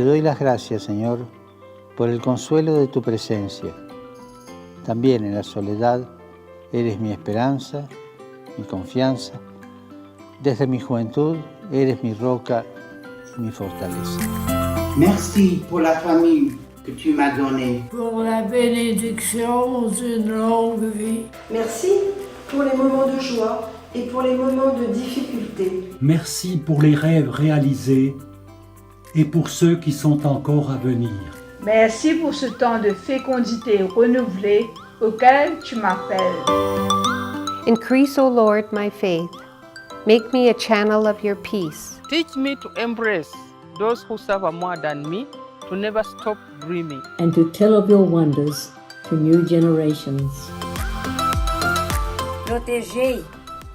doy las gracias, Señor, por el consuelo de tu presencia. También en la soledad eres mi esperanza, mi confianza. Desde mi juventud eres mi roca y mi fortaleza. Merci pour la famille que tu m'as donnée. Pour la bénédiction d'une longue vie. Merci pour les moments de joie et pour les moments de difficulté. Merci pour les rêves réalisés et pour ceux qui sont encore à venir. Merci pour ce temps de fécondité renouvelée auquel tu m'appelles. Increase, O Lord, my faith. Make me a channel of your peace. Teach me to embrace those who suffer more than me, to never stop dreaming. And to tell of your wonders to new generations. Protegei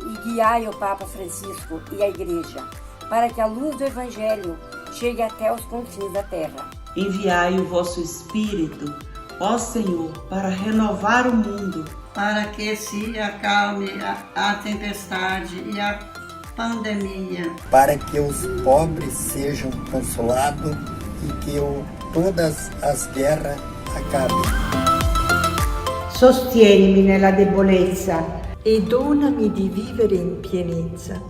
e guiai o Papa Francisco e a Igreja, para que a luz do Evangelho chegue até os confins da terra. Enviai o vosso Espírito, ó Senhor, para renovar o mundo, para que se acalme a tempestade e a pandemia, para que os pobres sejam consolados e que todas as guerras acabem. Sostienimi nella debolezza e donami di vivere in pienezza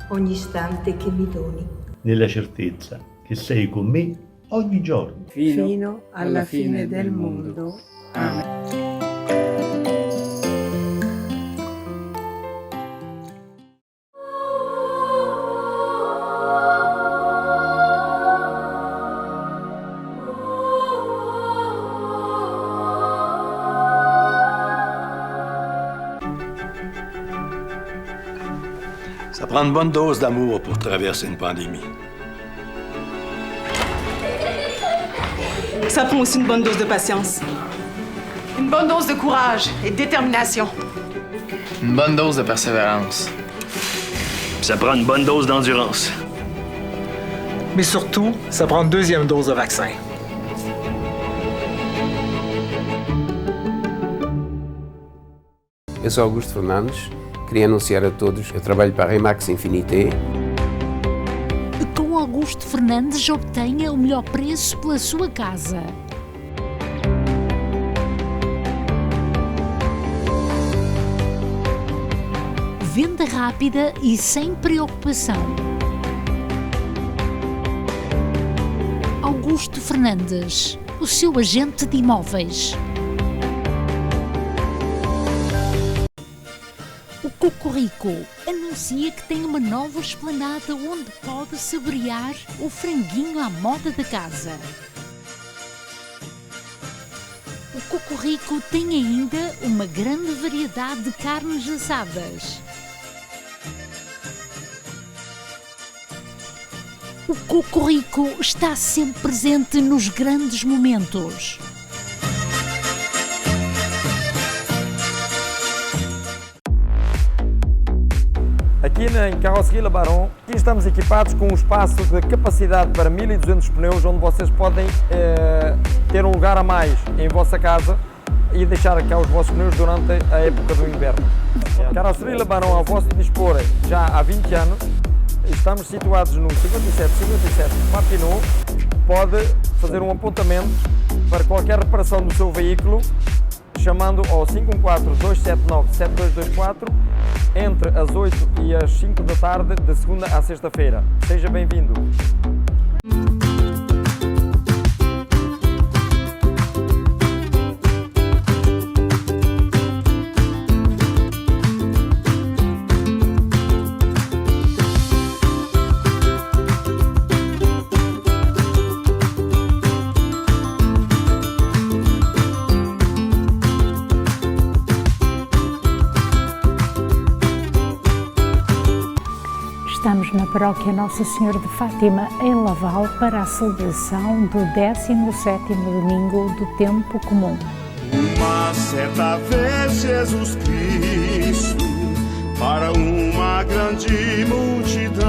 ogni istante che mi doni. Nella certezza che sei con me ogni giorno. Fino alla fine del mondo. Amen. Ça prend une bonne dose d'amour pour traverser une pandémie. Ça prend aussi une bonne dose de patience. Une bonne dose de courage et de détermination. Une bonne dose de persévérance. Ça prend une bonne dose d'endurance. Mais surtout, ça prend une deuxième dose de vaccin. Eu sou Augusto Fernandes. Queria anunciar a todos que eu trabalho para a Remax Infinité. Com Augusto Fernandes obtenha o melhor preço pela sua casa. Venda rápida e sem preocupação. Augusto Fernandes, o seu agente de imóveis. O Cocorico anuncia que tem uma nova esplanada onde pode saborear o franguinho à moda da casa. O Cocorico tem ainda uma grande variedade de carnes assadas. O Cocorico está sempre presente nos grandes momentos. Aqui em Carroceria Labaron, aqui estamos equipados com um espaço de capacidade para 1200 pneus, onde vocês podem ter um lugar a mais em vossa casa e deixar cá os vossos pneus durante a época do inverno. Carroceria Labaron ao vosso dispor já há 20 anos. Estamos situados no 5757 Papineau. Pode fazer um apontamento para qualquer reparação do seu veículo, chamando ao 514-279-7224 entre as 8 e as 5 da tarde, de segunda à sexta-feira. Seja bem-vindo! Estamos na paróquia Nossa Senhora de Fátima, em Laval, para a celebração do 17º domingo do Tempo Comum. Uma certa vez Jesus Cristo, para uma grande multidão,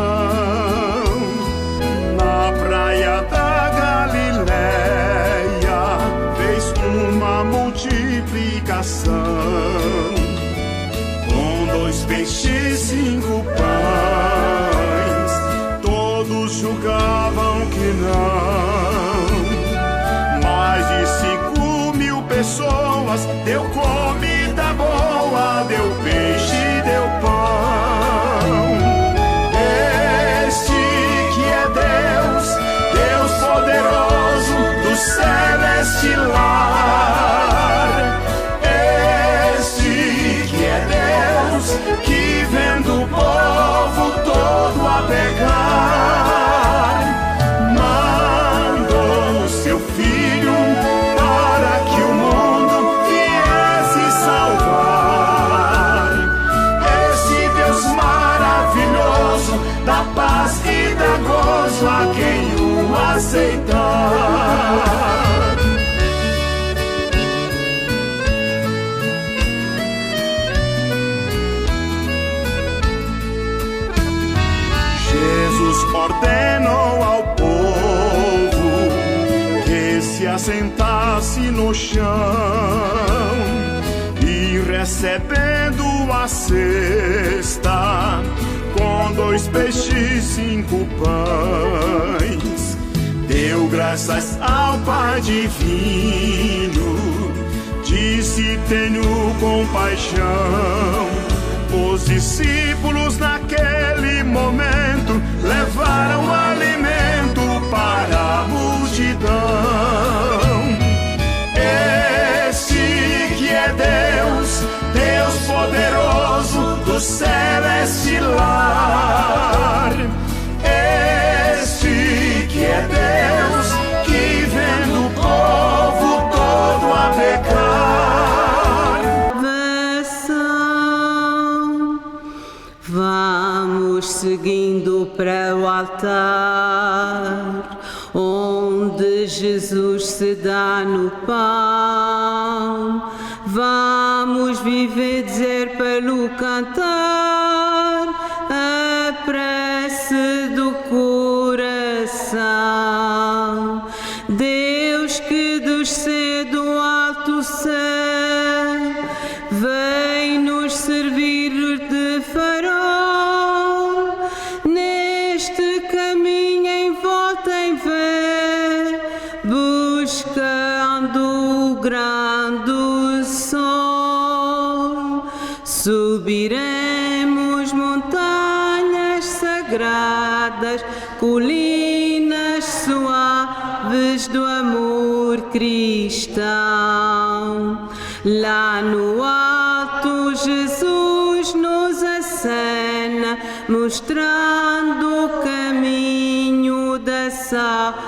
na praia da Galileia, fez uma multiplicação, com 2 peixes, 5 pães. Todos julgavam que não águas, deu comida boa, deu peixe, deu pão. Este que é Deus, Deus poderoso do celeste lar. Este que é Deus, que vendo o povo todo a pecar, mandou o seu Filho para que o mundo viesse salvar. Esse Deus maravilhoso, da paz e da gozo a quem o aceitar. Jesus ordenou ao povo que se assentasse no chão e, recebendo a cesta com 2 peixes, 5 pães, deu graças ao Pai divino, disse: tenho compaixão. Os discípulos naquele momento levaram alimento para a multidão. Esse que é Deus, Deus poderoso do celeste lar. Este que é Deus, que vendo o povo todo a pecar. Vamos seguindo para o altar, onde Jesus se dá no pão. Vamos viver, dizer pelo cantar, a prece do coração. Deus que desce do alto céu, vem nos servir de farol, neste caminho em volta em fé, buscando o grande sol. Subiremos montanhas sagradas, colinas suaves do amor cristão. Lá no alto Jesus nos acena, mostrando o caminho da salvação.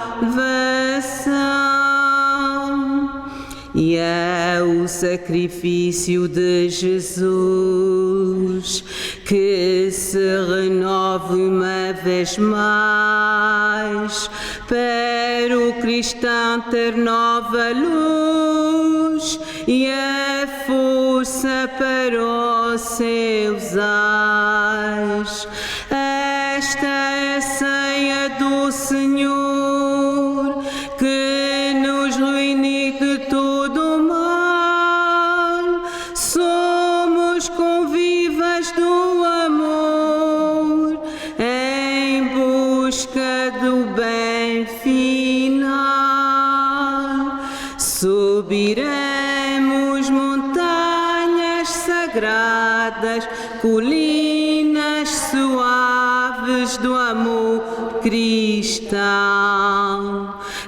E é o sacrifício de Jesus que se renova uma vez mais, para o cristão ter nova luz e a força para os seus ais. Esta é a ceia do Senhor, que nos reúne de todo o mal. Somos convivas do amor, em busca do bem final. Subiremos montanhas sagradas, colinas suaves do amor cristão.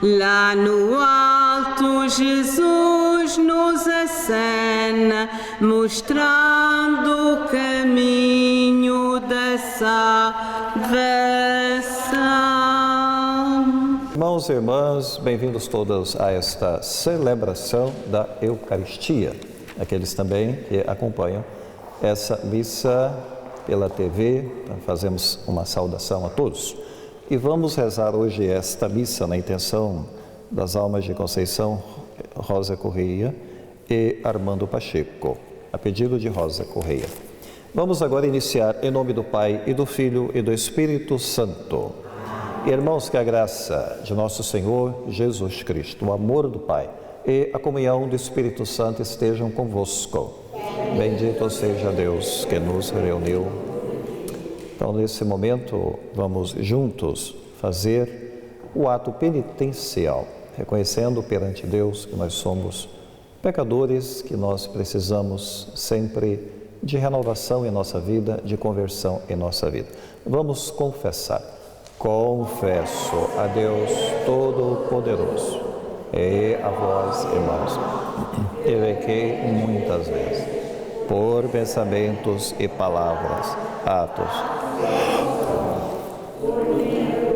Lá no alto Jesus nos acena, mostrando o caminho da salvação. Irmãos e irmãs, bem-vindos todos a esta celebração da Eucaristia. Aqueles também que acompanham essa missa pela TV, fazemos uma saudação a todos. E vamos rezar hoje esta missa na intenção das almas de Conceição Rosa Correia e Armando Pacheco, a pedido de Rosa Correia. Vamos agora iniciar em nome do Pai e do Filho e do Espírito Santo. Irmãos, que a graça de nosso Senhor Jesus Cristo, o amor do Pai e a comunhão do Espírito Santo estejam convosco. Bendito seja Deus que nos reuniu. Então, nesse momento, vamos juntos fazer o ato penitencial, reconhecendo perante Deus que nós somos Pecadores que nós precisamos sempre de renovação em nossa vida, de conversão em nossa vida. Vamos confessar. Confesso a Deus Todo-Poderoso e a vós, irmãos, eu pequei muitas vezes, por pensamentos e palavras, atos.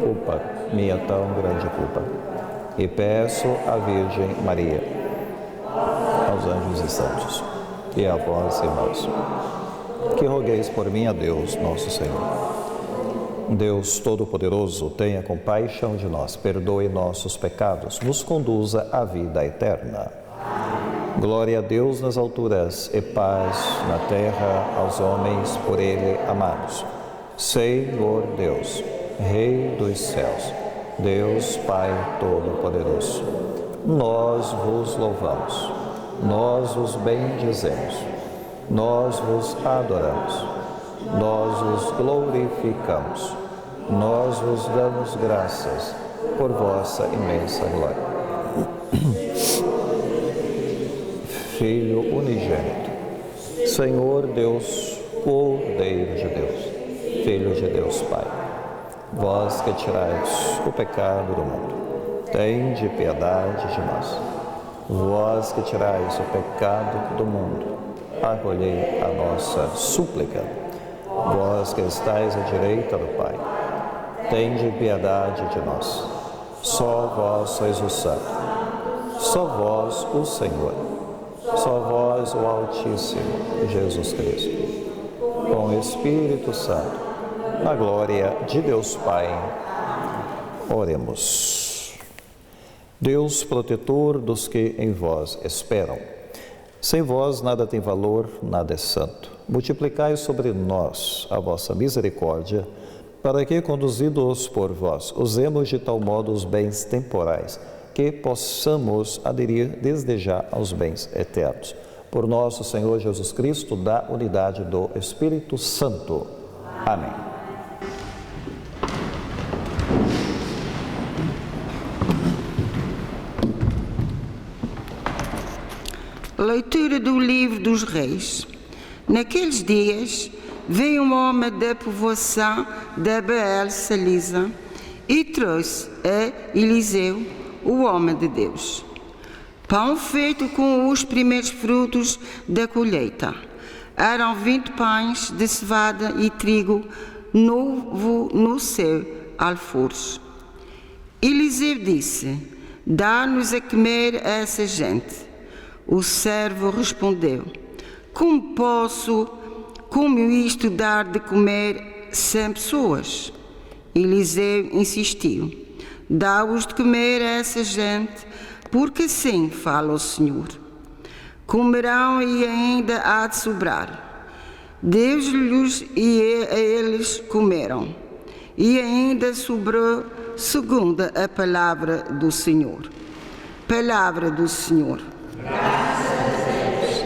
Culpa, minha tão grande culpa. E peço à Virgem Maria, aos anjos e santos, e a vós, irmãos, que rogueis por mim a Deus, nosso Senhor. Deus Todo-Poderoso, tenha compaixão de nós, perdoe nossos pecados, nos conduza à vida eterna. Glória a Deus nas alturas e paz na terra aos homens por Ele amados. Senhor Deus, Rei dos céus, Deus Pai Todo-Poderoso, nós vos louvamos, nós vos bendizemos, nós vos adoramos, nós vos glorificamos, nós vos damos graças por vossa imensa glória. Filho unigênito, Senhor Deus, Cordeiro de Deus, Filho de Deus Pai, vós que tirais o pecado do mundo, tende piedade de nós. Vós que tirais o pecado do mundo, acolhei a nossa súplica. Vós que estáis à direita do Pai, tende piedade de nós. Só vós sois o Santo, só vós o Senhor, só vós o Altíssimo, Jesus Cristo, com o Espírito Santo, na glória de Deus Pai. Oremos. Deus protetor dos que em vós esperam, sem vós nada tem valor, nada é santo. Multiplicai sobre nós a vossa misericórdia, para que, conduzidos por vós, usemos de tal modo os bens temporais, que possamos aderir desde já aos bens eternos. Por nosso Senhor Jesus Cristo, da unidade do Espírito Santo. Amém. Leitura do Livro dos Reis. Naqueles dias, veio um homem da povoação de Baal-Salisa e trouxe a Eliseu, o homem de Deus, pão feito com os primeiros frutos da colheita. Eram 20 pães de cevada e trigo novo no seu alforje. Eliseu disse: dá-nos a comer a essa gente. O servo respondeu: como posso, como isto, dar de comer 100 pessoas? Eliseu insistiu: dá-os de comer a essa gente, porque assim fala o Senhor. Comerão e ainda há de sobrar. Deu-lhes e eles comeram, e ainda sobrou segundo a palavra do Senhor. Palavra do Senhor. Graças a Deus.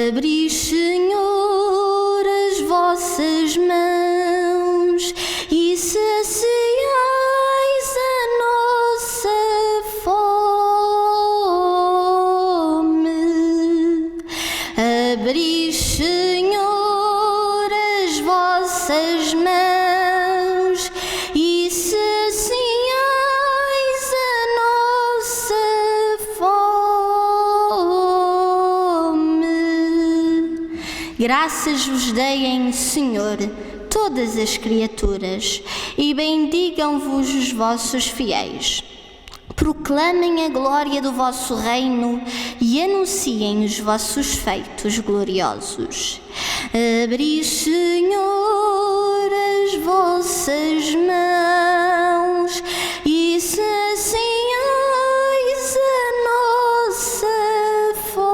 Abri, Senhor, as vossas mãos e saciais a nossa fome. Abri, Senhor, as vossas mãos e saciais a nossa fome. Graças vos deem, Senhor, todas as criaturas, e bendigam-vos os vossos fiéis. Proclamem a glória do vosso reino e anunciem os vossos feitos gloriosos. Abri, Senhor, as vossas mãos e saciais a nossa fome.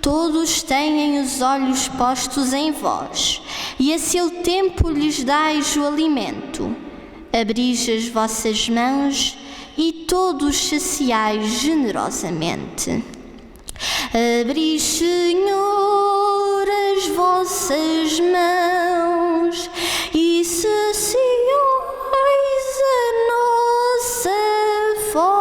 Todos têm os olhos postos em vós, e a seu tempo lhes dais o alimento. Abris as vossas mãos e todos saciais generosamente. Abri, Senhor, as vossas mãos e saciais a nossa fome.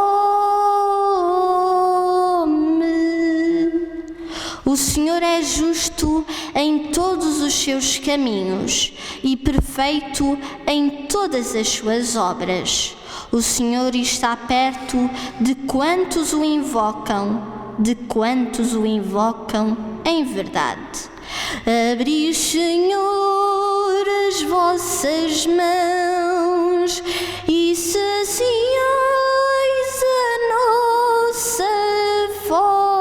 O Senhor é justo em todos os seus caminhos e perfeito em todas as suas obras. O Senhor está perto de quantos o invocam, em verdade. Abri, Senhor, as vossas mãos e saciais a nossa fome.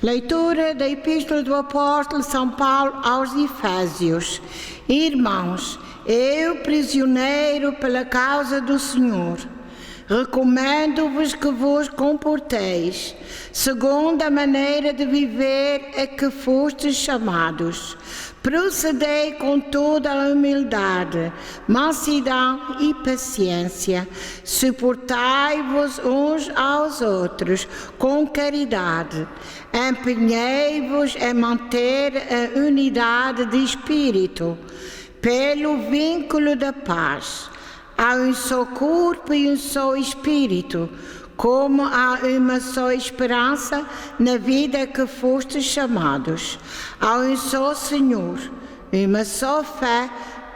Leitura da Epístola do Apóstolo São Paulo aos Efésios. Irmãos, eu, prisioneiro pela causa do Senhor, recomendo-vos que vos comporteis segundo a maneira de viver a que fostes chamados. Procedei com toda a humildade, mansidão e paciência. Suportai-vos uns aos outros com caridade. Empenhei-vos em manter a unidade de espírito, pelo vínculo da paz. Há um só corpo e um só espírito, como há uma só esperança na vida que fostes chamados. Há um só Senhor, uma só fé,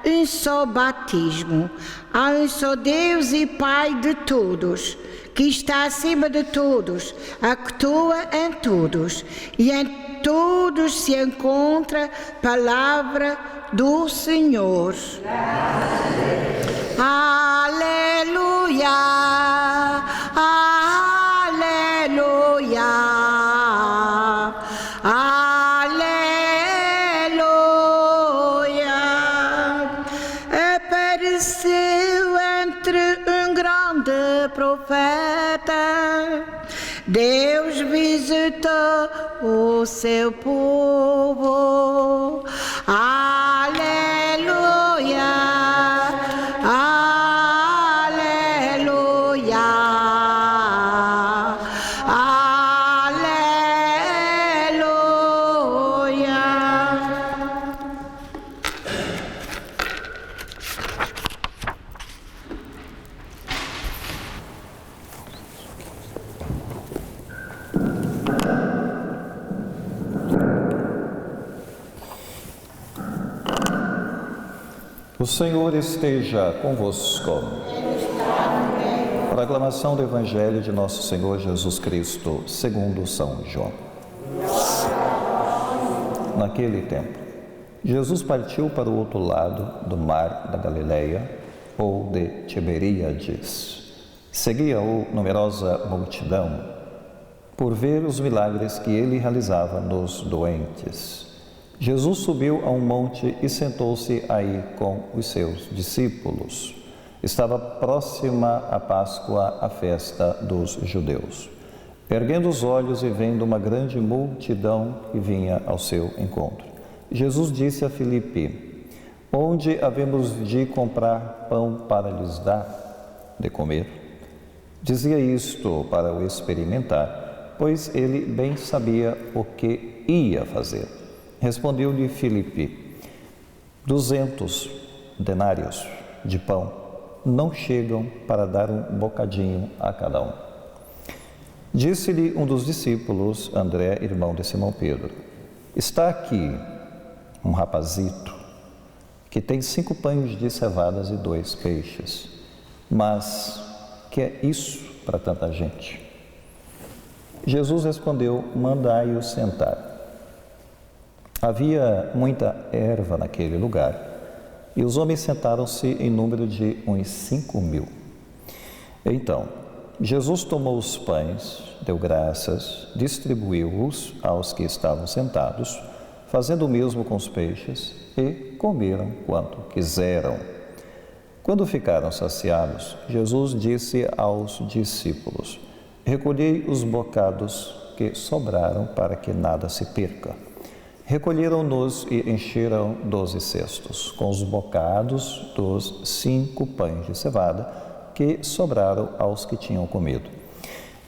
um só batismo. Há um só Deus e Pai de todos, que está acima de todos, atua em todos, e em todos se encontra a palavra do Senhor. Aleluia, aleluia, aleluia. Apareceu entre um grande profeta, Deus visitou o seu povo. Aleluia, aleluia, aleluia. O Senhor esteja convosco. Proclamação do Evangelho de Nosso Senhor Jesus Cristo, segundo São João. Naquele tempo, Jesus partiu para o outro lado do mar da Galileia, ou de Tiberíades. Seguia-o numerosa multidão, por ver os milagres que ele realizava nos doentes. Jesus subiu a um monte e sentou-se aí com os seus discípulos. Estava próxima a Páscoa, a festa dos judeus. Erguendo os olhos e vendo uma grande multidão que vinha ao seu encontro, Jesus disse a Filipe: onde havemos de comprar pão para lhes dar de comer? Dizia isto para o experimentar, pois ele bem sabia o que ia fazer. Respondeu-lhe Filipe: 200 denários de pão não chegam para dar um bocadinho a cada um. Disse-lhe um dos discípulos, André, irmão de Simão Pedro: está aqui um rapazito que tem 5 pães de cevadas e 2 peixes. Mas que é isso para tanta gente? Jesus respondeu: mandai-o sentar. Havia muita erva naquele lugar, e os homens sentaram-se em número de uns 5.000. Então, Jesus tomou os pães, deu graças, distribuiu-os aos que estavam sentados, fazendo o mesmo com os peixes, e comeram quanto quiseram. Quando ficaram saciados, Jesus disse aos discípulos: recolhei os bocados que sobraram para que nada se perca. Recolheram-nos e encheram 12 cestos, com os bocados dos 5 pães de cevada que sobraram aos que tinham comido.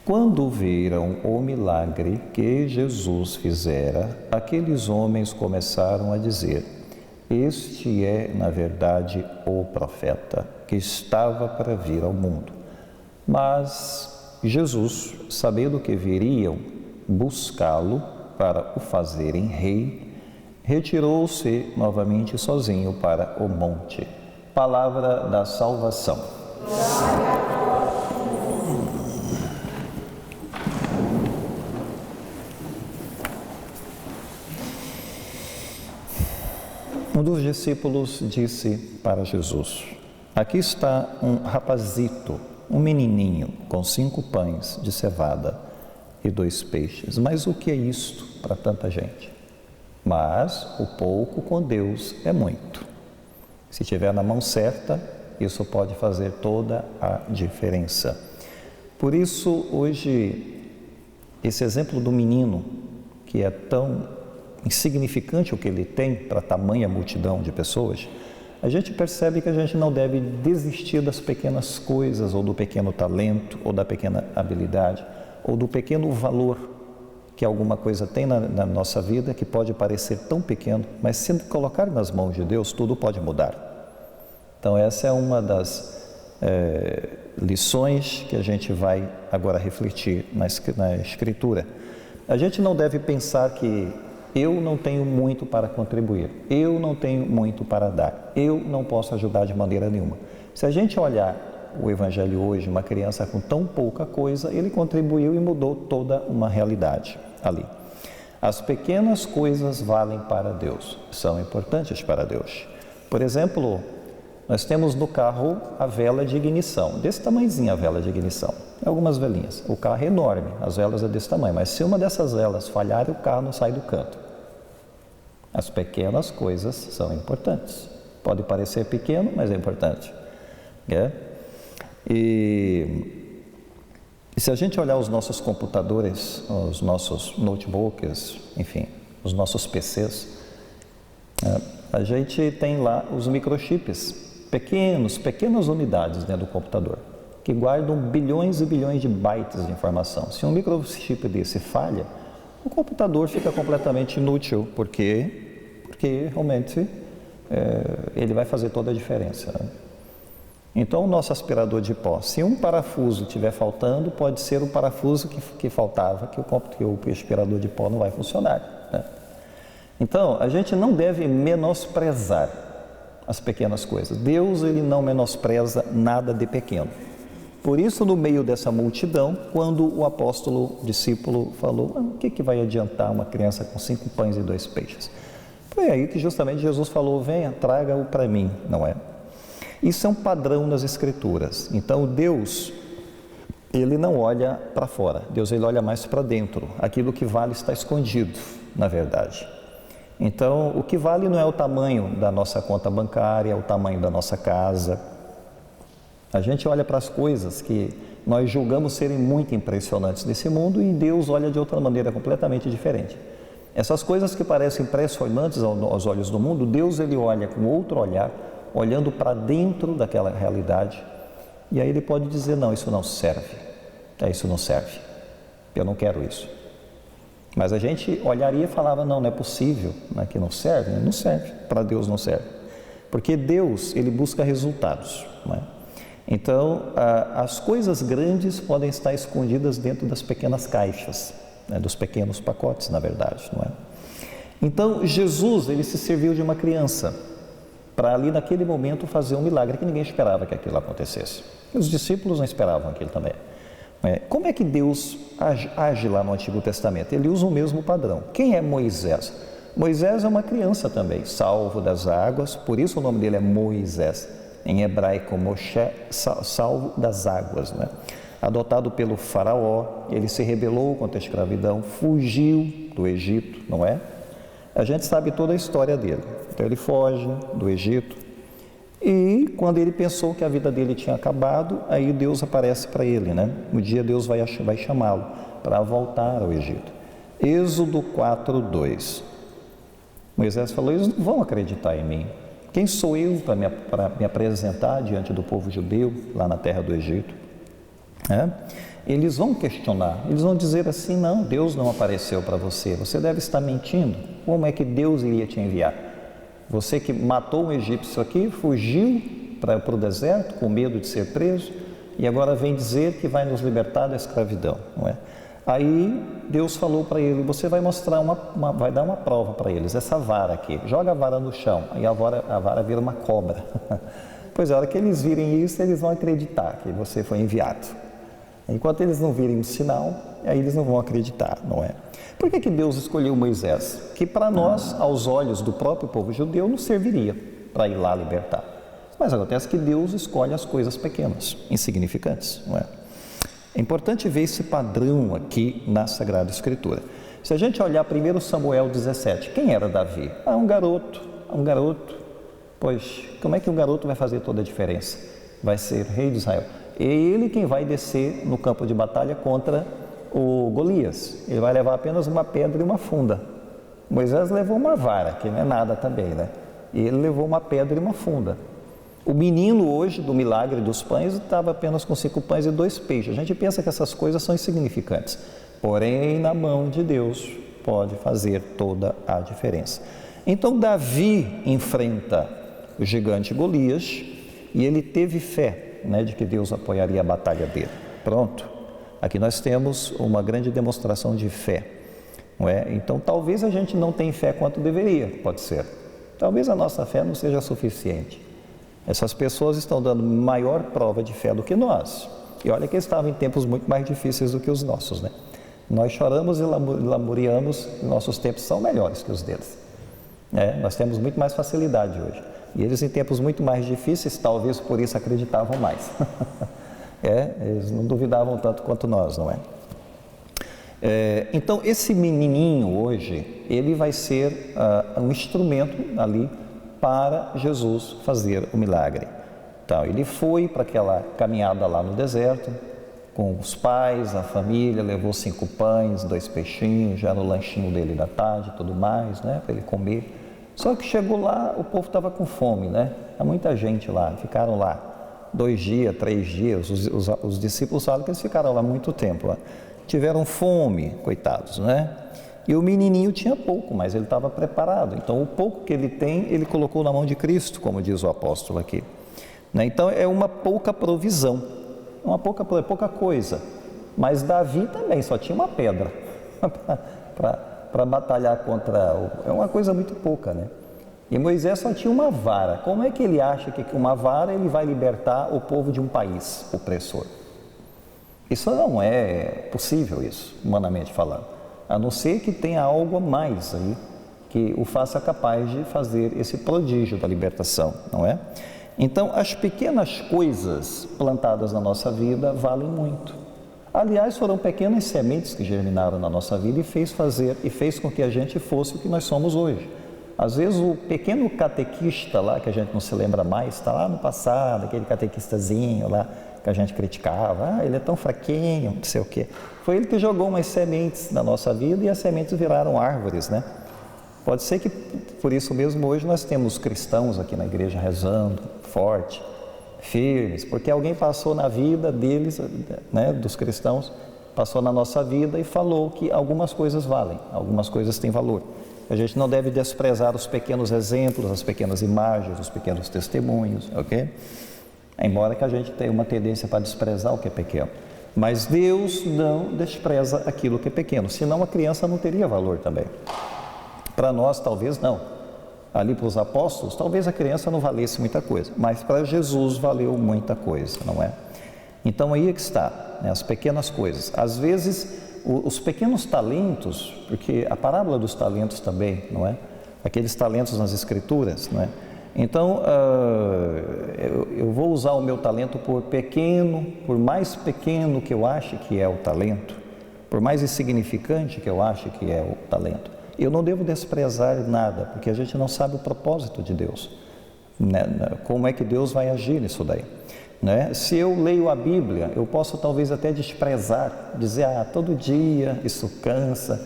Quando viram o milagre que Jesus fizera, aqueles homens começaram a dizer: este é, na verdade, o profeta que estava para vir ao mundo. Mas Jesus, sabendo que viriam buscá-lo para o fazerem rei, retirou-se novamente sozinho para o monte. Palavra da salvação. Um dos discípulos disse para Jesus: aqui está um rapazito, um menininho, com 5 pães de cevada e 2 peixes. Mas o que é isto para tanta gente? Mas o pouco com Deus é muito. Se estiver na mão certa, isso pode fazer toda a diferença. Por isso, hoje, esse exemplo do menino, que é tão insignificante o que ele tem para tamanha multidão de pessoas, a gente percebe que a gente não deve desistir das pequenas coisas, ou do pequeno talento, ou da pequena habilidade, ou do pequeno valor que alguma coisa tem na nossa vida, que pode parecer tão pequeno, mas se colocar nas mãos de Deus, tudo pode mudar. Então essa é uma das lições que a gente vai agora refletir na Escritura. A gente não deve pensar que eu não tenho muito para contribuir, eu não tenho muito para dar, eu não posso ajudar de maneira nenhuma. Se a gente olhar o Evangelho hoje, uma criança com tão pouca coisa, ele contribuiu e mudou toda uma realidade ali. As pequenas coisas valem para Deus, são importantes para Deus. Por exemplo, nós temos no carro a vela de ignição, desse tamanhozinho a vela de ignição, algumas velinhas. O carro é enorme, as velas é desse tamanho, mas se uma dessas velas falhar, o carro não sai do canto. As pequenas coisas são importantes. Pode parecer pequeno, mas é importante. E se a gente olhar os nossos computadores, os nossos notebooks, enfim, os nossos PCs, a gente tem lá os microchips, pequenas unidades dentro do computador, que guardam bilhões e bilhões de bytes de informação. Se um microchip desse falha, o computador fica completamente inútil, porque realmente ele vai fazer toda a diferença, né? Então, o nosso aspirador de pó, se um parafuso estiver faltando, pode ser o parafuso que faltava, que o aspirador de pó não vai funcionar, né? Então, a gente não deve menosprezar as pequenas coisas. Deus, ele não menospreza nada de pequeno. Por isso, no meio dessa multidão, quando o apóstolo, discípulo, falou: o que vai adiantar uma criança com 5 pães e 2 peixes? Foi aí que justamente Jesus falou: venha, traga-o para mim, não é? Isso é um padrão nas Escrituras. Então, Deus, ele não olha para fora. Deus, ele olha mais para dentro. Aquilo que vale está escondido, na verdade. Então, o que vale não é o tamanho da nossa conta bancária, é o tamanho da nossa casa. A gente olha para as coisas que nós julgamos serem muito impressionantes nesse mundo, e Deus olha de outra maneira completamente diferente. Essas coisas que parecem impressionantes aos olhos do mundo, Deus, ele olha com outro olhar, olhando para dentro daquela realidade, e aí ele pode dizer: não, isso não serve, isso não serve, eu não quero isso. Mas a gente olharia e falava: não é possível, né, que não serve. Não serve, para Deus não serve, porque Deus, ele busca resultados, né? Então, as coisas grandes podem estar escondidas dentro das pequenas caixas, né, dos pequenos pacotes, na verdade, não é? Então, Jesus, ele se serviu de uma criança para ali naquele momento fazer um milagre que ninguém esperava que aquilo acontecesse. E os discípulos não esperavam aquilo também. Como é que Deus age lá no Antigo Testamento? Ele usa o mesmo padrão. Quem é Moisés? Moisés é uma criança também, salvo das águas, por isso o nome dele é Moisés. Em hebraico, Moshe, salvo das águas, né? Adotado pelo faraó, ele se rebelou contra a escravidão, fugiu do Egito, não é? A gente sabe toda a história dele. Então ele foge do Egito, e quando ele pensou que a vida dele tinha acabado, aí Deus aparece para ele, né? Um dia Deus vai chamá-lo para voltar ao Egito. Êxodo 4:2. Moisés falou, eles não vão acreditar em mim. Quem sou eu para me apresentar diante do povo judeu, lá na terra do Egito? Eles vão questionar, eles vão dizer assim, não, Deus não apareceu para você, você deve estar mentindo. Como é que Deus iria te enviar? Você que matou um egípcio aqui, fugiu para o deserto com medo de ser preso e agora vem dizer que vai nos libertar da escravidão, não é? Aí Deus falou para ele, você vai mostrar vai dar uma prova para eles, essa vara aqui, joga a vara no chão, aí a vara vira uma cobra. Pois é, a hora que eles virem isso, eles vão acreditar que você foi enviado. Enquanto eles não virem um sinal, aí eles não vão acreditar, não é? Por que Deus escolheu Moisés? Que para nós, aos olhos do próprio povo judeu, não serviria para ir lá libertar. Mas acontece que Deus escolhe as coisas pequenas, insignificantes, não é? É importante ver esse padrão aqui na Sagrada Escritura. Se a gente olhar 1 Samuel 17, quem era Davi? Um garoto. Pois, como é que um garoto vai fazer toda a diferença? Vai ser rei de Israel. É ele quem vai descer no campo de batalha contra o Golias. Ele vai levar apenas uma pedra e uma funda. Moisés levou uma vara, que não é nada também, né? E ele levou uma pedra e uma funda. O menino hoje, do milagre dos pães, estava apenas com 5 pães e 2 peixes. A gente pensa que essas coisas são insignificantes. Porém, na mão de Deus, pode fazer toda a diferença. Então, Davi enfrenta o gigante Golias e ele teve fé, né, de que Deus apoiaria a batalha dele. Pronto. Aqui nós temos uma grande demonstração de fé, não é? Então, talvez a gente não tenha fé quanto deveria, pode ser. Talvez a nossa fé não seja suficiente. Essas pessoas estão dando maior prova de fé do que nós. E olha que eles estavam em tempos muito mais difíceis do que os nossos, né? Nós choramos e lamuriamos, e nossos tempos são melhores que os deles. Nós temos muito mais facilidade hoje. E eles em tempos muito mais difíceis, talvez por isso acreditavam mais. Eles não duvidavam tanto quanto nós, não é? Então, esse menininho hoje, ele vai ser um instrumento ali para Jesus fazer o milagre. Então, ele foi para aquela caminhada lá no deserto, com os pais, a família, levou 5 pães, 2 peixinhos, já no lanchinho dele da tarde e tudo mais, né, para ele comer. Só que chegou lá, o povo estava com fome, né? Há muita gente lá, ficaram lá 2 dias, 3 dias, os discípulos falam que eles ficaram lá muito tempo, né? Tiveram fome, coitados, né? E o menininho tinha pouco, mas ele estava preparado. Então, o pouco que ele tem, ele colocou na mão de Cristo, como diz o apóstolo aqui. Então, é uma pouca provisão, pouca coisa. Mas Davi também só tinha uma pedra para batalhar contra... É uma coisa muito pouca, né? E Moisés só tinha uma vara. Como é que ele acha que com uma vara ele vai libertar o povo de um país opressor? Isso não é possível, isso, humanamente falando. A não ser que tenha algo a mais aí que o faça capaz de fazer esse prodígio da libertação, não é? Então, as pequenas coisas plantadas na nossa vida valem muito. Aliás, foram pequenas sementes que germinaram na nossa vida e fez com que a gente fosse o que nós somos hoje. Às vezes, o pequeno catequista lá, que a gente não se lembra mais, está lá no passado, aquele catequistazinho lá, que a gente criticava, ele é tão fraquinho, não sei o quê. Foi ele que jogou umas sementes na nossa vida e as sementes viraram árvores, né? Pode ser que por isso mesmo hoje nós temos cristãos aqui na igreja rezando, forte, firmes, porque alguém passou na vida deles, né, dos cristãos, passou na nossa vida e falou que algumas coisas valem, algumas coisas têm valor. A gente não deve desprezar os pequenos exemplos, as pequenas imagens, os pequenos testemunhos, ok? Embora que a gente tenha uma tendência para desprezar o que é pequeno. Mas Deus não despreza aquilo que é pequeno, senão a criança não teria valor também. Para nós, talvez não. Ali para os apóstolos, talvez a criança não valesse muita coisa, mas para Jesus valeu muita coisa, não é? Então aí é que está, né, as pequenas coisas. Às vezes, os pequenos talentos, porque a parábola dos talentos também, não é? Aqueles talentos nas Escrituras, não é? Então, eu vou usar o meu talento por mais pequeno que eu ache que é o talento, por mais insignificante que eu ache que é o talento. Eu não devo desprezar nada, porque a gente não sabe o propósito de Deus, né? Como é que Deus vai agir nisso daí, né? Se eu leio a Bíblia, eu posso talvez até desprezar, dizer, todo dia isso cansa,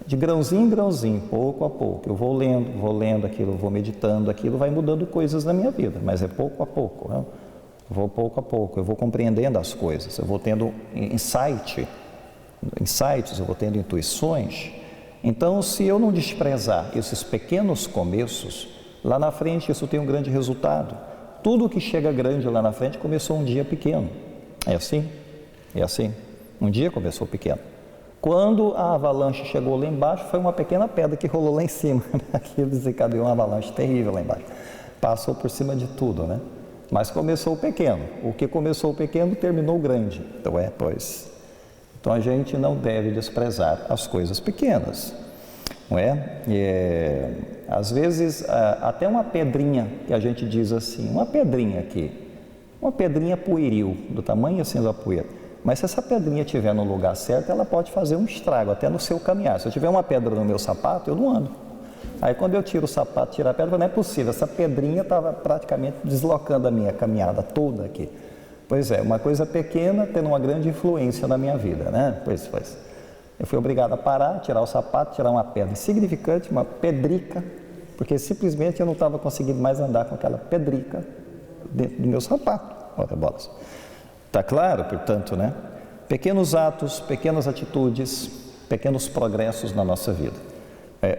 De grãozinho em grãozinho, pouco a pouco. Eu vou lendo aquilo, vou meditando, aquilo vai mudando coisas na minha vida, mas é pouco a pouco, né? Vou pouco a pouco, eu vou compreendendo as coisas, eu vou tendo insights, eu vou tendo intuições. Então, se eu não desprezar esses pequenos começos, lá na frente isso tem um grande resultado. Tudo que chega grande lá na frente começou um dia pequeno. É assim? É assim. Um dia começou pequeno. Quando a avalanche chegou lá embaixo, foi uma pequena pedra que rolou lá em cima. Aquilo desencadeou uma avalanche terrível lá embaixo. Passou por cima de tudo, né? Mas começou pequeno. O que começou pequeno terminou grande. Então a gente não deve desprezar as coisas pequenas, não é? Às vezes, até uma pedrinha que a gente diz assim, uma pedrinha aqui, uma pedrinha pueril, do tamanho assim da poeira. Mas se essa pedrinha estiver no lugar certo, ela pode fazer um estrago, até no seu caminhar. Se eu tiver uma pedra no meu sapato, eu não ando. Aí quando eu tiro o sapato, tiro a pedra, não é possível, essa pedrinha estava praticamente deslocando a minha caminhada toda aqui. Pois é, uma coisa pequena tendo uma grande influência na minha vida, né? Pois. Eu fui obrigado a parar, tirar o sapato, tirar uma pedra insignificante, uma pedrica, porque simplesmente eu não estava conseguindo mais andar com aquela pedrica dentro do meu sapato. Olha, bolas. Tá claro, portanto, né? Pequenos atos, pequenas atitudes, pequenos progressos na nossa vida.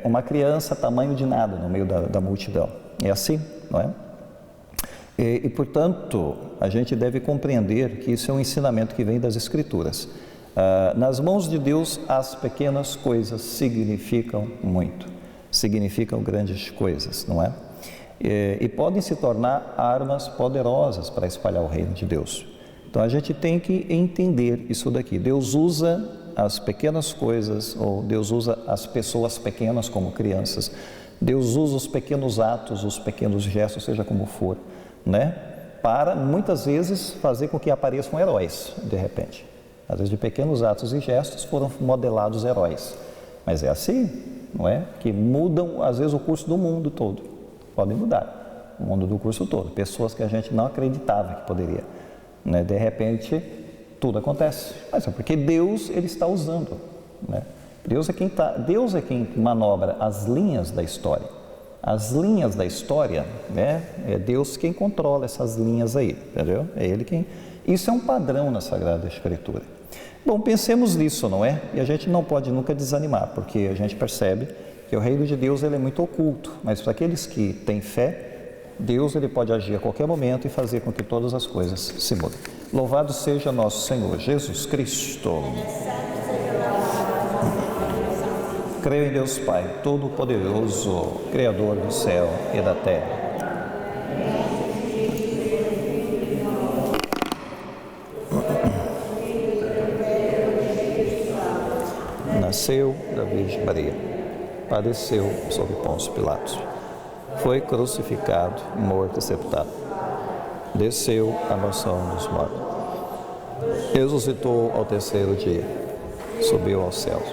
Uma criança, tamanho de nada no meio da multidão. É assim, não é? E, portanto, a gente deve compreender que isso é um ensinamento que vem das Escrituras. Nas mãos de Deus, as pequenas coisas significam muito, significam grandes coisas, não é? E podem se tornar armas poderosas para espalhar o reino de Deus. Então, a gente tem que entender isso daqui. Deus usa as pequenas coisas, ou Deus usa as pessoas pequenas como crianças. Deus usa os pequenos atos, os pequenos gestos, seja como for, né? Para, muitas vezes, fazer com que apareçam heróis, de repente. Às vezes, de pequenos atos e gestos foram modelados heróis. Mas é assim, não é? Que mudam, às vezes, o curso do mundo todo. Podem mudar o mundo do curso todo. Pessoas que a gente não acreditava que poderia. Né? De repente, tudo acontece. Mas é porque Deus, Ele está usando, né? Deus é quem manobra as linhas da história. As linhas da história, né? É Deus quem controla essas linhas aí, entendeu? É Ele quem... Isso é um padrão na Sagrada Escritura. Bom, pensemos nisso, não é? E a gente não pode nunca desanimar, porque a gente percebe que o reino de Deus ele é muito oculto, mas para aqueles que têm fé, Deus ele pode agir a qualquer momento e fazer com que todas as coisas se mudem. Louvado seja nosso Senhor Jesus Cristo. Creio em Deus Pai, Todo-Poderoso, Criador do céu e da terra. Nasceu da Virgem Maria, padeceu sob Pôncio Pilatos, foi crucificado, morto e sepultado, desceu à mansão dos mortos, ressuscitou ao terceiro dia, subiu aos céus.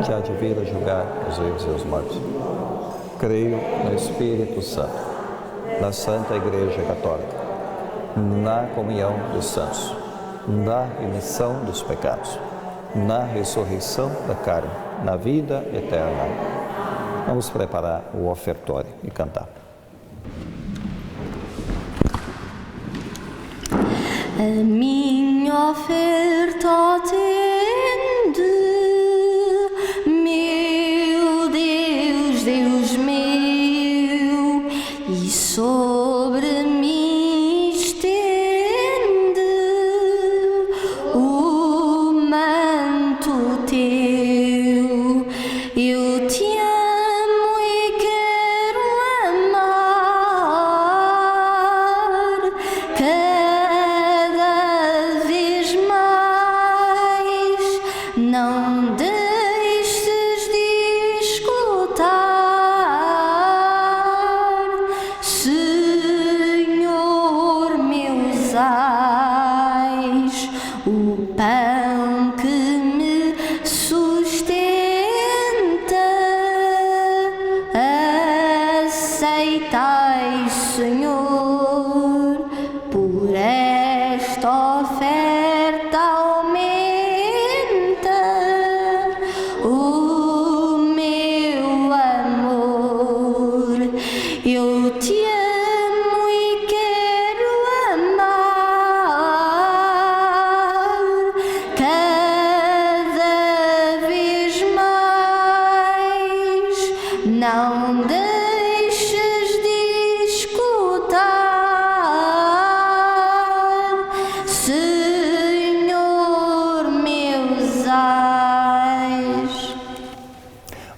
Já de vir a julgar os vivos e os mortos. Creio no Espírito Santo, na Santa Igreja Católica, na comunhão dos santos, na remissão dos pecados, na ressurreição da carne, na vida eterna. Vamos preparar o ofertório e cantar. A minha oferta atende, meu Deus, Deus meu, e sobre mim estende o manto teu. Eu te amo e quero amar cada vez mais. Não deixes de escutar, Senhor, meus ais, o pão que me sustenta. Aceitai, Senhor, por esta oferta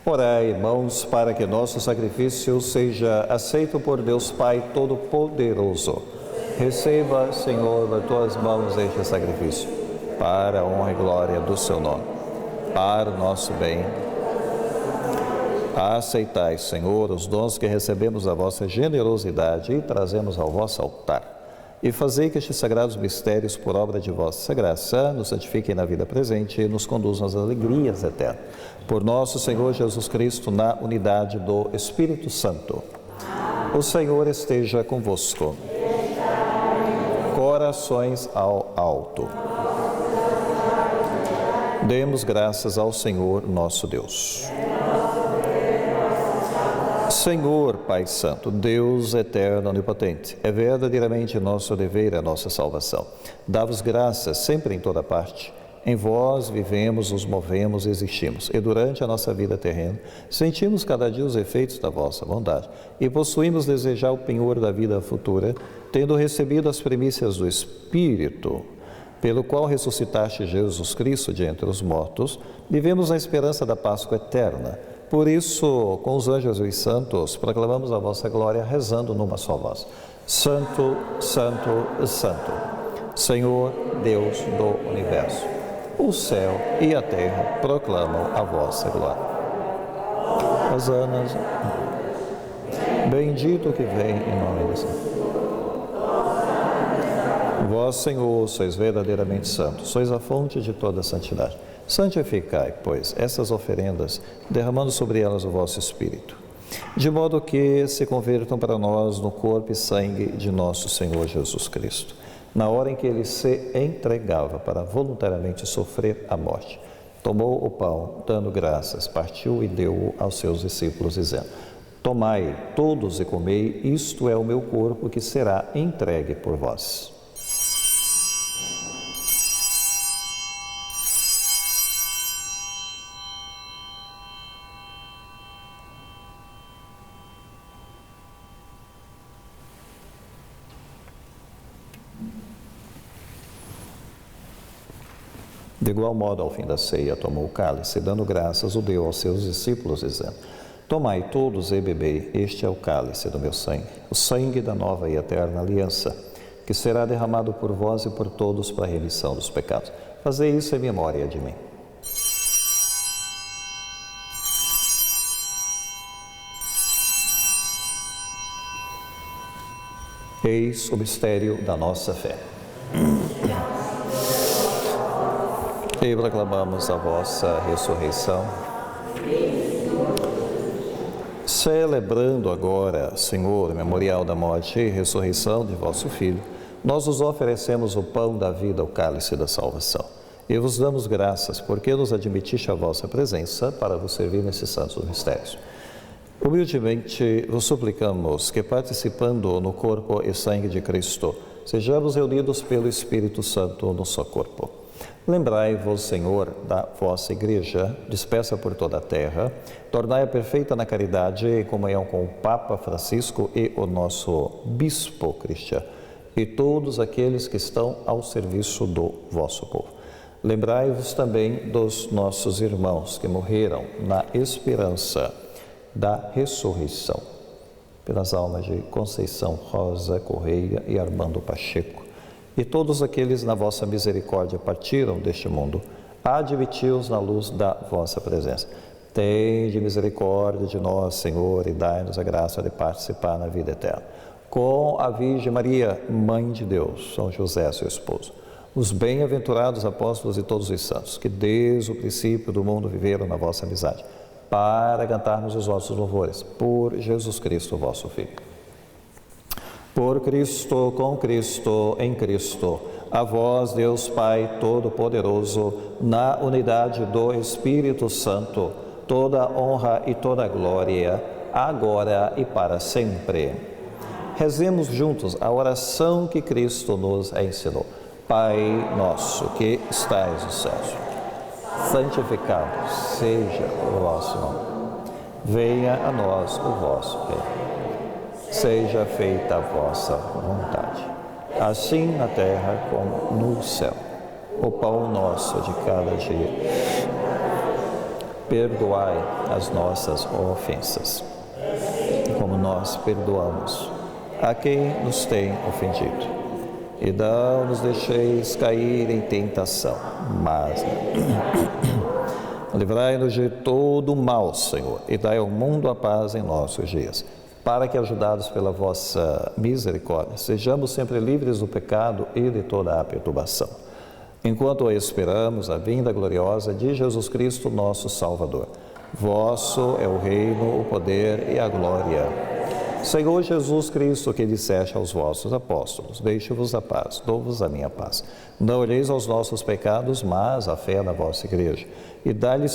Orai, irmãos, para que nosso sacrifício seja aceito por Deus Pai Todo-Poderoso. Receba, Senhor, das tuas mãos este sacrifício, para a honra e glória do seu nome, para o nosso bem. Aceitai, Senhor, os dons que recebemos da vossa generosidade e trazemos ao vosso altar. E fazei que estes sagrados mistérios, por obra de vossa graça, nos santifiquem na vida presente e nos conduzam às alegrias eternas. Por nosso Senhor Jesus Cristo, na unidade do Espírito Santo. O Senhor esteja convosco. Corações ao alto. Demos graças ao Senhor nosso Deus. Senhor, Pai Santo, Deus eterno, onipotente, é verdadeiramente nosso dever a nossa salvação. Dá-vos graças sempre em toda parte. Em vós vivemos, nos movemos e existimos. E durante a nossa vida terrena, sentimos cada dia os efeitos da vossa bondade e possuímos desejar o penhor da vida futura, tendo recebido as primícias do Espírito, pelo qual ressuscitaste Jesus Cristo de entre os mortos, vivemos na esperança da Páscoa eterna. Por isso, com os anjos e os santos, proclamamos a vossa glória, rezando numa só voz. Santo, Santo, Santo, Senhor Deus do Universo. O céu e a terra proclamam a vossa glória. Hosanas, bendito que vem em nome do Senhor. Vós, Senhor, sois verdadeiramente santo, sois a fonte de toda a santidade. Santificai, pois, essas oferendas, derramando sobre elas o vosso Espírito, de modo que se convertam para nós no corpo e sangue de nosso Senhor Jesus Cristo, na hora em que Ele se entregava para voluntariamente sofrer a morte. Tomou o pão, dando graças, partiu e deu-o aos seus discípulos, dizendo: Tomai todos e comei, isto é o meu corpo que será entregue por vós. De igual modo, ao fim da ceia, tomou o cálice, dando graças, o deu aos seus discípulos, dizendo: Tomai todos e bebei, este é o cálice do meu sangue, o sangue da nova e eterna aliança, que será derramado por vós e por todos para a remissão dos pecados. Fazei isso em memória de mim. Eis o mistério da nossa fé. E proclamamos a vossa ressurreição. Celebrando agora, Senhor, o memorial da morte e ressurreição de vosso Filho, nós vos oferecemos o pão da vida, o cálice da salvação. E vos damos graças, porque nos admitiste a vossa presença para vos servir nesses santos mistérios. Humildemente vos suplicamos que, participando no corpo e sangue de Cristo, sejamos reunidos pelo Espírito Santo no só corpo. Lembrai-vos, Senhor, da vossa Igreja, dispersa por toda a terra, tornai-a perfeita na caridade e comunhão com o Papa Francisco e o nosso Bispo Cristiano, e todos aqueles que estão ao serviço do vosso povo. Lembrai-vos também dos nossos irmãos que morreram na esperança da ressurreição, pelas almas de Conceição Rosa Correia e Armando Pacheco, e todos aqueles na vossa misericórdia partiram deste mundo, admiti-os na luz da vossa presença. Tende misericórdia de nós, Senhor, e dai-nos a graça de participar na vida eterna. Com a Virgem Maria, Mãe de Deus, São José, seu esposo, os bem-aventurados apóstolos e todos os santos, que desde o princípio do mundo viveram na vossa amizade, para cantarmos os vossos louvores, por Jesus Cristo, vosso Filho. Por Cristo, com Cristo, em Cristo, a vós, Deus Pai Todo-Poderoso, na unidade do Espírito Santo, toda honra e toda glória, agora e para sempre. Rezemos juntos a oração que Cristo nos ensinou. Pai nosso que estais nos céus, santificado seja o vosso nome. Venha a nós o vosso reino. Seja feita a vossa vontade, assim na terra como no céu. O pão nosso de cada dia perdoai as nossas ofensas, como nós perdoamos a quem nos tem ofendido. E não nos deixeis cair em tentação, mas livrai-nos de todo o mal, Senhor, e dai ao mundo a paz em nossos dias, para que, ajudados pela vossa misericórdia, sejamos sempre livres do pecado e de toda a perturbação, enquanto esperamos a vinda gloriosa de Jesus Cristo, nosso Salvador. Vosso é o reino, o poder e a glória. Senhor Jesus Cristo, que disseste aos vossos apóstolos, deixo-vos a paz, dou-vos a minha paz. Não olheis aos nossos pecados, mas à fé da vossa igreja, e dá-lhe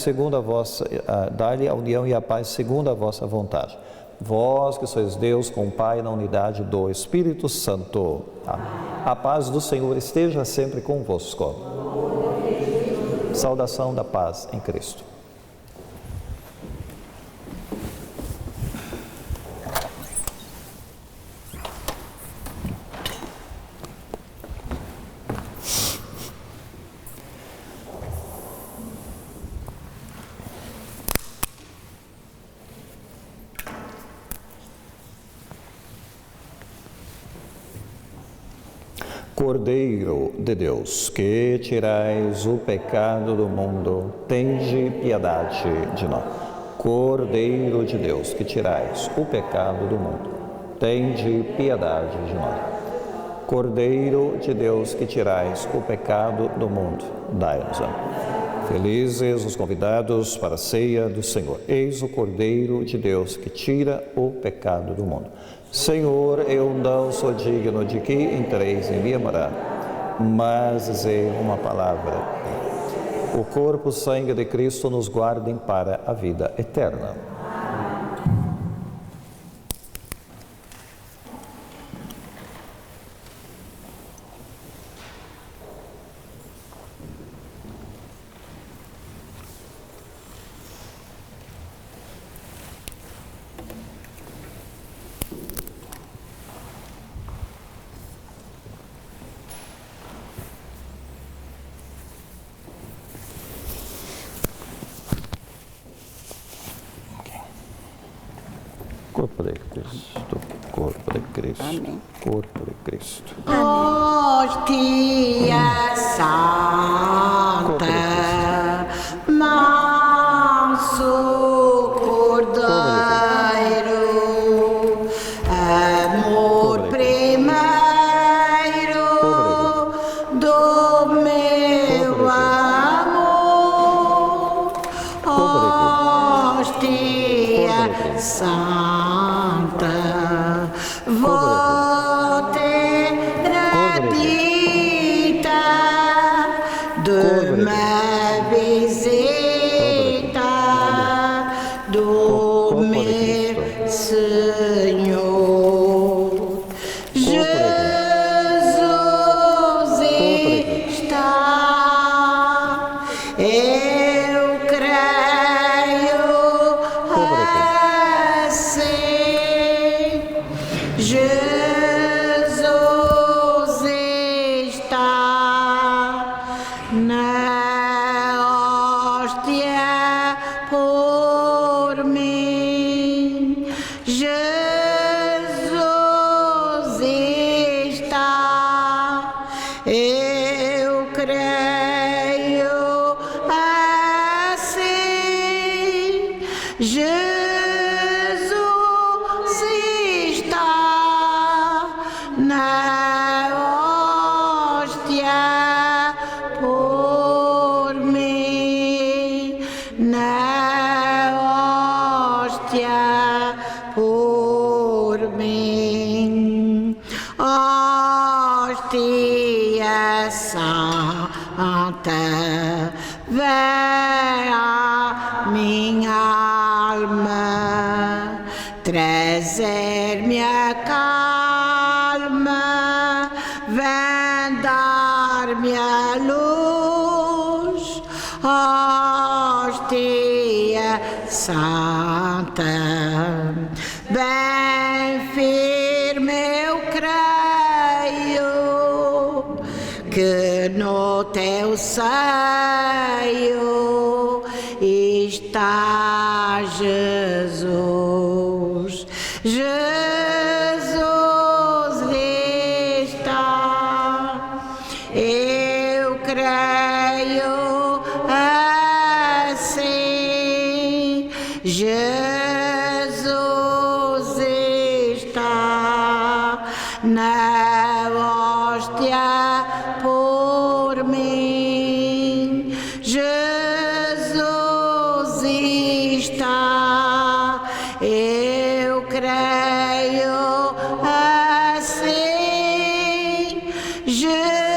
a união e a paz segundo a vossa vontade. Vós que sois Deus com o Pai na unidade do Espírito Santo. Amém. A paz do Senhor esteja sempre convosco. Saudação da paz em Cristo. Cordeiro de Deus, que tirais o pecado do mundo, tende piedade de nós. Cordeiro de Deus, que tirais o pecado do mundo, tende piedade de nós. Cordeiro de Deus, que tirais o pecado do mundo, dai-nos a nós. Felizes os convidados para a ceia do Senhor. Eis o Cordeiro de Deus, que tira o pecado do mundo. Senhor, eu não sou digno de que entreis em minha morada, mas dizei uma palavra. O corpo e sangue de Cristo nos guardem para a vida eterna. Corpo de Cristo, corpo de Cristo, amém. Corpo de Cristo. Hostia Santa, manso Cordeiro, amor primeiro do meu amor. Hostia Santa, trazer-me a calma, vem dar-me a luz, hostia santa, bem firme eu creio que no teu seio está Jesus. Jesus está. Eu creio assim. Jesus está na hóstia por mim. Jesus está. Eu creio assim. Jesus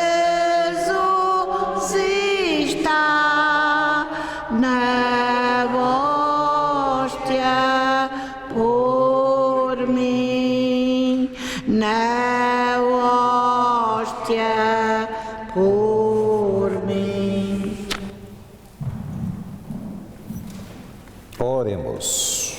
está na hóstia por mim. Na hóstia por mim. Oremos.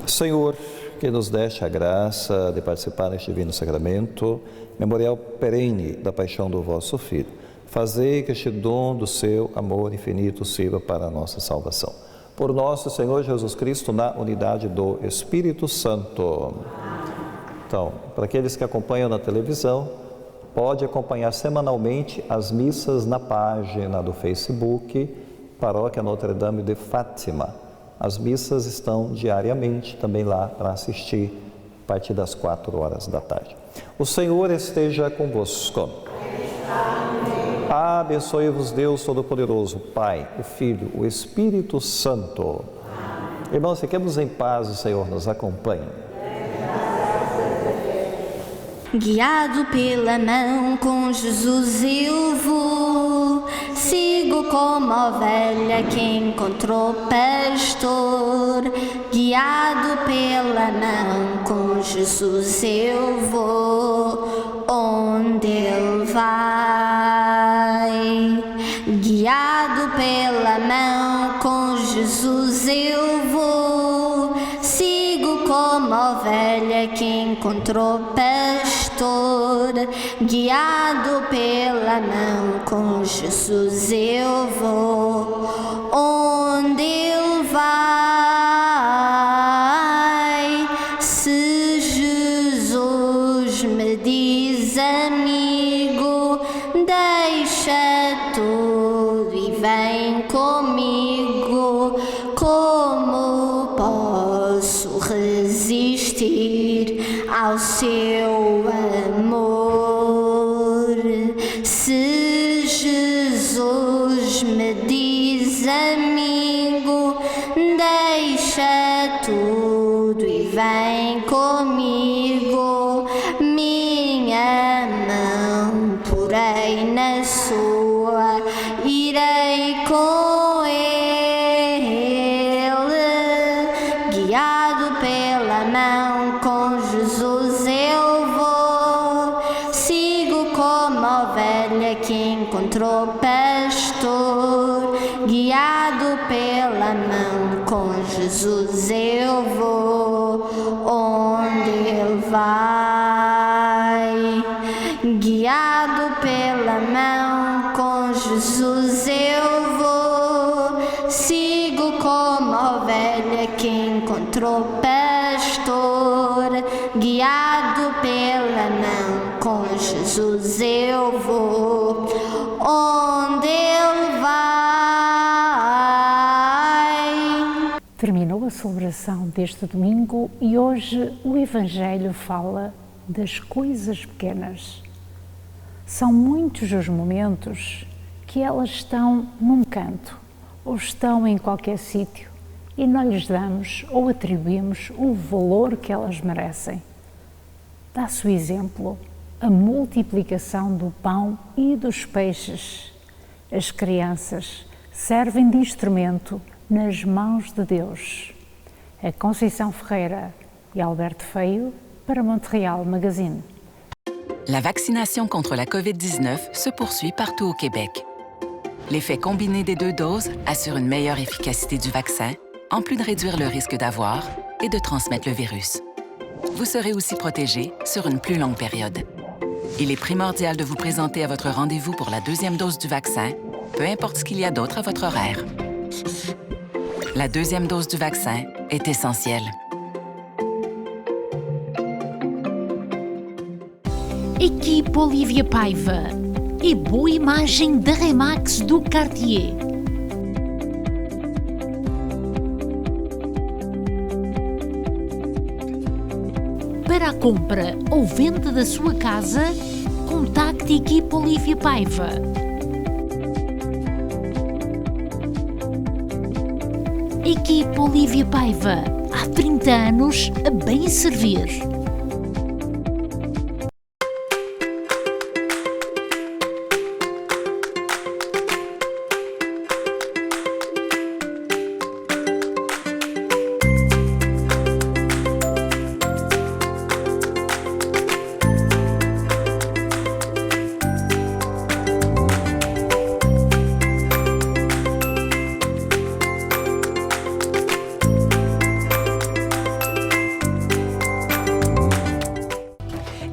Senhor, que nos deste a graça de participar neste divino sacramento, memorial perene da paixão do vosso Filho, fazei que este dom do seu amor infinito sirva para a nossa salvação. Por nosso Senhor Jesus Cristo, na unidade do Espírito Santo. Então, para aqueles que acompanham na televisão, pode acompanhar semanalmente as missas na página do Facebook, Paróquia Notre Dame de Fátima. As missas estão diariamente também lá para assistir a partir das 4 horas da tarde. O Senhor esteja convosco. Abençoe-vos Deus Todo-Poderoso, Pai, o Filho, o Espírito Santo. Irmãos, fiquemos em paz, o Senhor nos acompanhe. Guiado pela mão com Jesus eu vou, sigo como ovelha que encontrou pastor. Guiado pela mão com Jesus eu vou, onde Ele vai. Guiado pela mão com Jesus eu vou, sigo como ovelha que encontrou pastor. Guiado pela mão com Jesus eu vou, onde Ele vai. Se Jesus me diz amigo, deixa tudo e vem comigo. Como posso resistir ao seu amor? Se Jesus me diz amigo, deixa tudo e vem comigo. Minha mão porei na sua, irei com Ele. Guiado pela mão com Jesus eu vou, sigo como ovelha que encontrou pastor. Guiado pela mão com Jesus eu vou, onde Ele vai. Guiado pela mão com Jesus eu vou, sigo como ovelha que encontrou pastor. Guiado pela mão com Jesus eu vou, onde Ele vai. Terminou a celebração deste domingo e hoje o Evangelho fala das coisas pequenas. São muitos os momentos que elas estão num canto ou estão em qualquer sítio e não lhes damos ou atribuímos o valor que elas merecem. Dá-se o exemplo, a multiplicação do pão e dos peixes. As crianças servem de instrumento nas mãos de Deus. A Conceição Ferreira e Alberto Feio para Montréal Magazine. La vaccination contre la COVID-19 se poursuit partout au Québec. L'effet combiné des 2 doses assure une meilleure efficacité du vaccin, en plus de réduire le risque d'avoir et de transmettre le virus. Vous serez aussi protégé sur une plus longue période. Il est primordial de vous présenter à votre rendez-vous pour la deuxième dose du vaccin, peu importe ce qu'il y a d'autre à votre horaire. La deuxième dose du vaccin est essentielle. Equipe Olivia Paiva e boa imagem da Remax do Cartier. Para a compra ou venda da sua casa, contacte a Equipe Olivia Paiva. Equipe Olivia Paiva, há 30 anos a bem servir.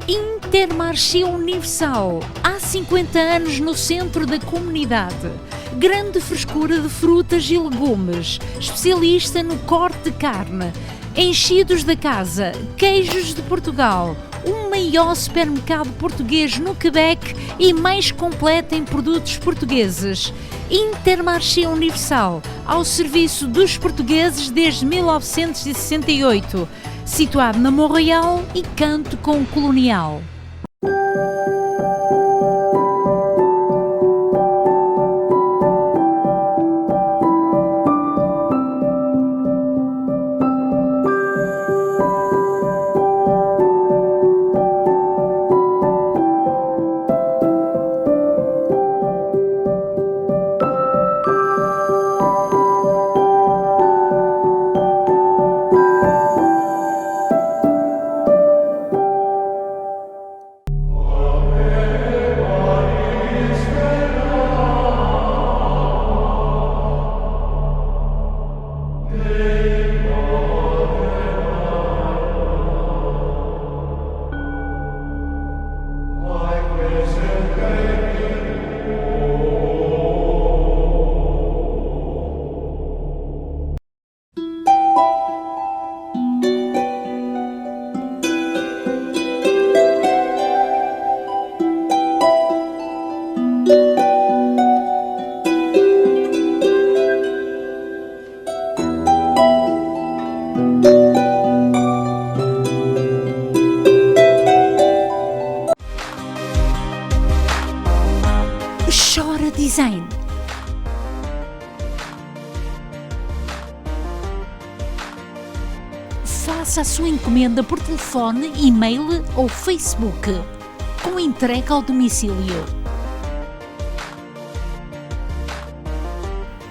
Intermarché Universal, há 50 anos no centro da comunidade. Grande frescura de frutas e legumes, especialista no corte de carne, enchidos da casa, queijos de Portugal, o maior supermercado português no Quebec e mais completo em produtos portugueses. Intermarché Universal, ao serviço dos portugueses desde 1968, situado na Montreal e Canto com Colonial. Chora Design. Faça a sua encomenda por telefone, e-mail ou Facebook, com entrega ao domicílio.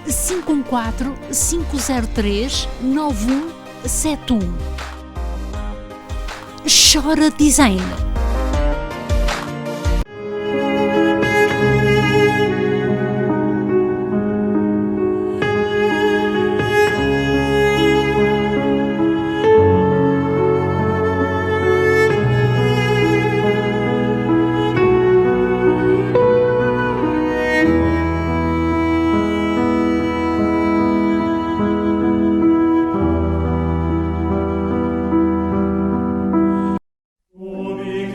514-503-9171. Chora Design. Obrigado.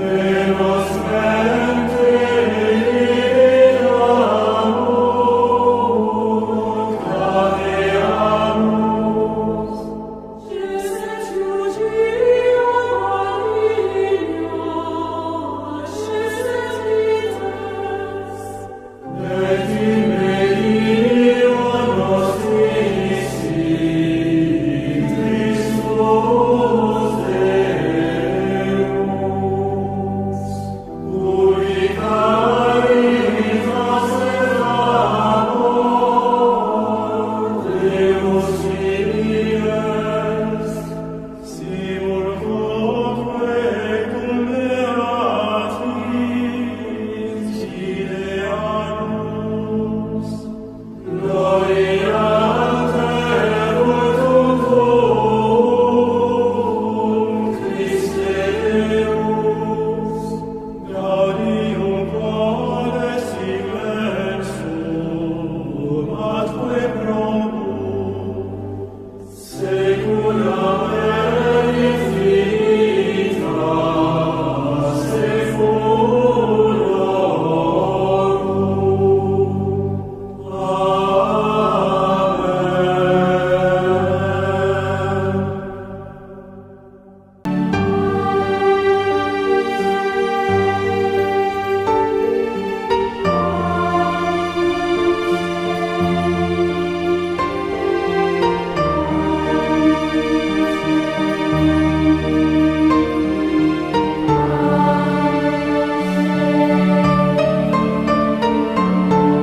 Amen.